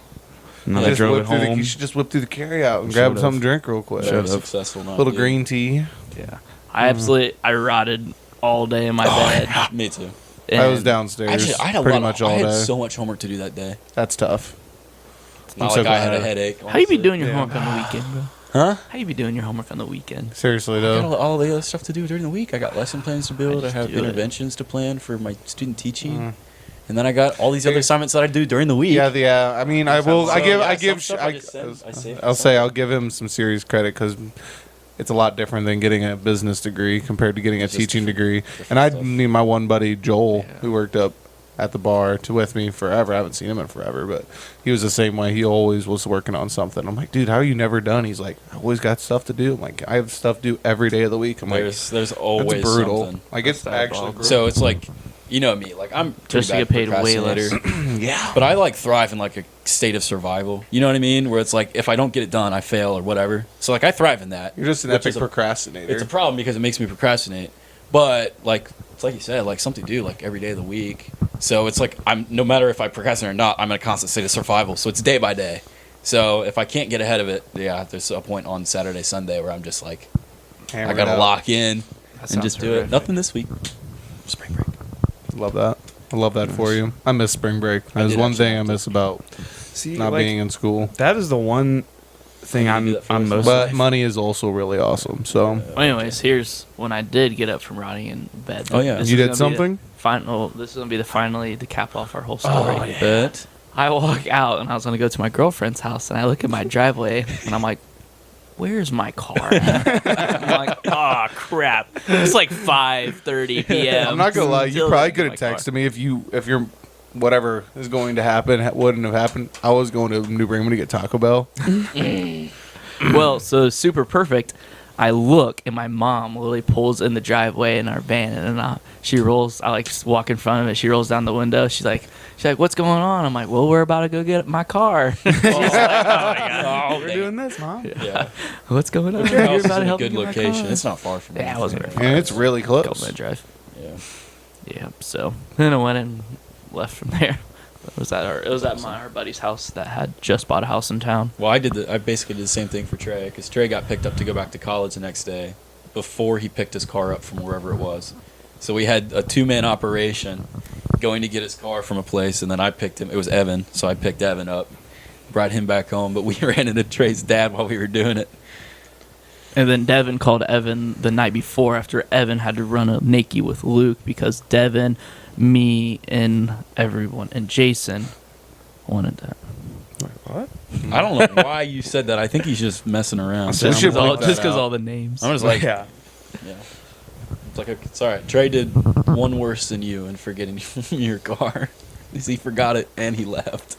And then You I drove it home. you should just whip through the carryout and grab Should've. something to drink real quick. Very successful. Not Little you. green tea. Yeah. I rotted all day in my bed. Me too. I was And downstairs Actually, I had pretty much all I had day. so much homework to do that day. That's tough. Not I'm like so I had a glad. headache. How you be honestly. doing your Yeah. homework on the weekend, bro? Huh? How you be doing your homework on the weekend? Seriously I got though. all the other stuff to do during the week. I got lesson plans to build. I just have do it. interventions to plan for my student teaching, and then I got all these other assignments that I do during the week. Yeah. I mean, I will. So, I give. yeah, I some give. stuff I, just send- I save I'll for say some. I'll give him some serious credit because it's a lot different than getting a business degree compared to getting a It's just teaching degree. different And I stuff. mean, my one buddy Joel, who worked up at the bar with me forever. I haven't seen him in forever, but he was the same way. He always was working on something. I'm like, dude, how are you never done? He's like, I always got stuff to do. I'm like, I have stuff to do every day of the week. I'm There's like, always that's brutal. something. Like it's That's actually diabolical. brutal. So it's like, you know me, like I'm pretty Just to bad get paid way procrastinator. yeah. But I like thrive in like a state of survival. You know what I mean? Where it's like if I don't get it done, I fail or whatever. So like I thrive in that. You're just an which epic is a- procrastinator. It's a problem because it makes me procrastinate. But like it's like you said, like something to do like every day of the week. So it's like I'm no matter if I procrastinate or not, I'm in a constant state of survival. So it's day by day. So if I can't get ahead of it, yeah, there's a point on Saturday, Sunday where I'm just like I Hammer it gotta out. lock in and sounds just do it. horrific. Nothing this week. Spring break. Love that. I love that for you. I miss spring break. I There's did one actually thing I have to. miss about See, not like, being in school. that is the one thing Can you do I'm that for I'm us? most. But money is also really awesome. So Anyways, here's when I did get up from rotting in bed. Oh, yeah. This you is did gonna be something? This is gonna be the cap off our whole story. Bet. I walk out and I was gonna go to my girlfriend's house and I look at my driveway and I'm like, "Where's my car?" I'm like, "Oh crap!" It's like 5:30 p.m. I'm not gonna lie. You Still probably didn't could have get my car. texted me if you're whatever is going to happen wouldn't have happened. I was going to New Bremen to get Taco Bell. Well, so super perfect. I look and my mom literally pulls in the driveway in our van and then she rolls. I like just walk in front of it. She rolls down the window. She's like, "What's going on?" I'm like, "Well, we're about to go get my car." She's like, "Oh my god, We're doing this, mom. Yeah. what's going on?" Your house You're is about to in a help me good get my location. car. It's not far from Yeah, it wasn't very far. And it's really Couple close. minute drive. Yeah. Yeah. So then I went and left from there. It was at our buddy's house that had just bought a house in town. Well, I basically did the same thing for Trey because Trey got picked up to go back to college the next day before he picked his car up from wherever it was. So we had a 2-man operation going to get his car from a place, and then I picked him. It was Evan, so I picked Evan up, brought him back home, but we ran into Trey's dad while we were doing it. And then Devin called Evan the night before after Evan had to run a naked with Luke because Devin, me, and everyone, and Jason wanted that. What? I don't know why you said that. I think he's just messing around. We should bleep that Just because out. all the names. I'm just like, yeah. yeah. It's like, it's all right. Trey did one worse than you in forgetting your car. He forgot it and he left.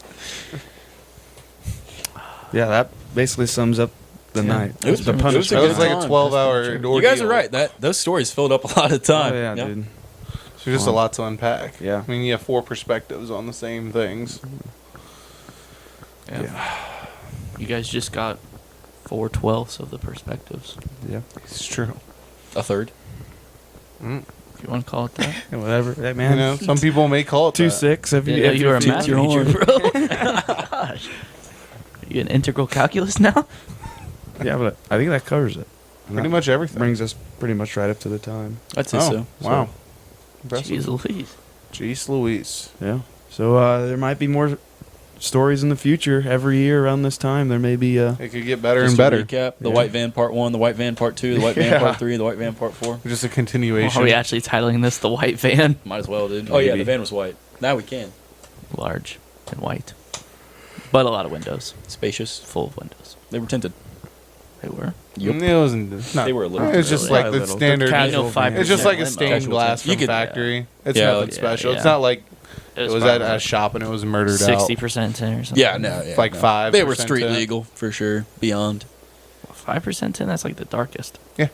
Yeah, that basically sums up the Yeah. night. It was the pretty- it was That punishment. was like a time. 12-hour ordeal. You guys are right. Those stories filled up a lot of time. Oh, yeah, dude. So just a lot to unpack. Yeah. I mean, you have 4 perspectives on the same things. Yeah. You guys just got 4/12 of the perspectives, Yeah. It's true. A third. Mm. if you want to call it that. Yeah, whatever. Hey, You man. know, some people may call it 2-6. If you, Yeah, if you were a if math your major, horn. bro. Gosh. Are you in integral calculus now? Yeah, but I think that covers it. And Pretty that much everything. brings us pretty much right up to the time. I'd say Oh, so. wow. Impressive. Jeez Louise. Jeez Louise. Yeah. So there might be more stories in the future. Every year around this time, there may be. It could get better Just and to better. recap: the Yeah. White Van Part 1, the White Van Part 2, the White Van Yeah. Part 3, the White Van Part 4. Just a Well, continuation. are we actually titling this the white van? Might as well, dude. Oh yeah, Maybe. the van was white. Now we can. Large and white. But a lot of windows. Spacious. Full of windows. They were tinted. They were. Yep. It wasn't. Not, They were a little It's just really. like Yeah, a the little. standard. They're Ain't no casual 5% It's just like a limo. stained Casual glass tint. You from could- factory. It's Yeah, nothing like- special. yeah. It's not like It was at a shop and it was murdered 60% tin or something. Yeah, no, yeah, Like no. 5% They were street tint. legal for sure. Beyond. 5% tin. That's like the darkest. out.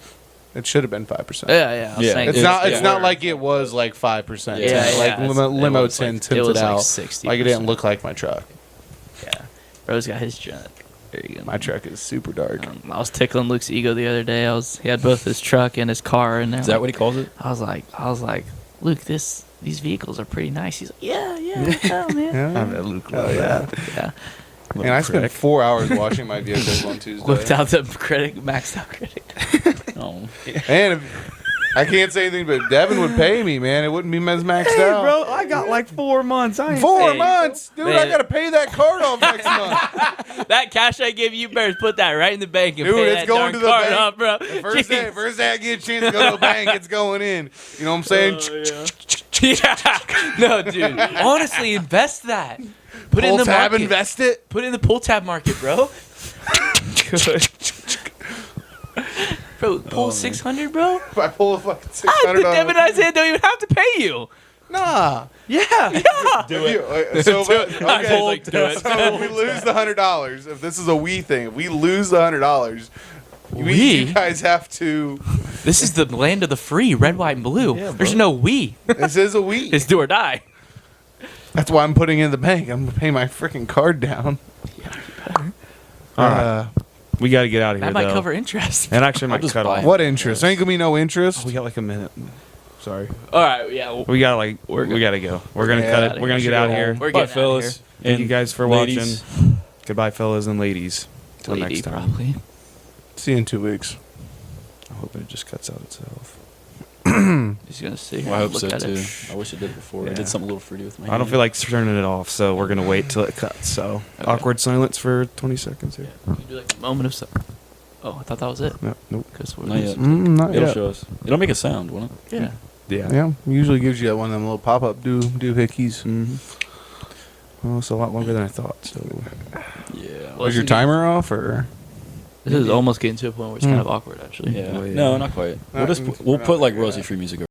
It should have been 5%. Yeah. I was Yeah. saying It's It- not. yeah. It's not like it was like 5%. Yeah, tint. Like yeah, limo it was tin like- tinted it was like out. 60%. Like it didn't look like my truck. Yeah. Bro's got his truck. There you go. My truck is super dark. I was tickling Luke's ego the other day. He had both his truck and his car in there. Is that what he calls it? I was like, Luke, these vehicles are pretty nice. He's like, yeah, oh, man. Yeah. I bet Luke Oh, loved yeah. that. Yeah. And I spent 4 hours washing my vehicles on Tuesday. Whipped out the maxed out critic. Oh. And if, I can't say anything, but Devin would pay me, man. It wouldn't be as maxed Hey, out. bro, I got like 4 months. I ain't 4 Hey, months, dude. I man. gotta pay that card off next month. That cash I gave you, better put that right in the bank and Dude, pay it's that going darn to the card bank. up, bro. First day I get a chance to go to a bank, it's going in. You know what I'm saying? Yeah. No, dude. Honestly, invest that. Put it in Pull the tab, market. invest it. Put it in the pull tab market, bro. Bro, pull 600, bro. If I pull a fucking Devin and $600. Isaiah don't even have to pay you. Nah. Yeah. Do it. So, Do it. okay, He's like, do it. so if we lose the $100, if this is a we thing, if we lose the $100, We? you guys have to. This is the land of the free, red, white, and blue. There's no we. This is a we. It's do or die. That's why I'm putting it in the bank. I'm gonna pay my freaking card down. All right. We got to get out of here, That might though. cover interest. And actually, might just cut buy off. it. What interest? Ain't gonna be no interest. We got like a minute. Sorry. All right, yeah. We got we got to go. We're gonna Yeah, cut outta it. We're gonna get out of here. We're Bye, getting fellas. Thank you guys for ladies. watching. Goodbye, fellas and ladies. Till Lady, next time. probably. See you in 2 weeks. I hope it just cuts out itself. He's gonna sit here Well, I and hope look so at too. it. I wish I did it before. I Yeah. did something a little fruity with my I don't hand. feel like turning it off, so we're gonna wait till it cuts. So Okay. awkward silence for 20 seconds here. You can do like a moment of silence. Oh, I thought that was it. No, nope. Because we're Not yet. Not It'll yet. show us. It'll make a sound, won't it? Yeah. Yeah. Yeah, usually gives you that one of them little pop-up doohickeys. Mm-hmm. Well, it's a lot longer than I thought. So Yeah. Was your timer off or? This is almost getting to a point where it's kind of awkward, actually. Yeah. Oh, yeah. No, not quite. We'll Not- just we'll not put like like royalty that. free music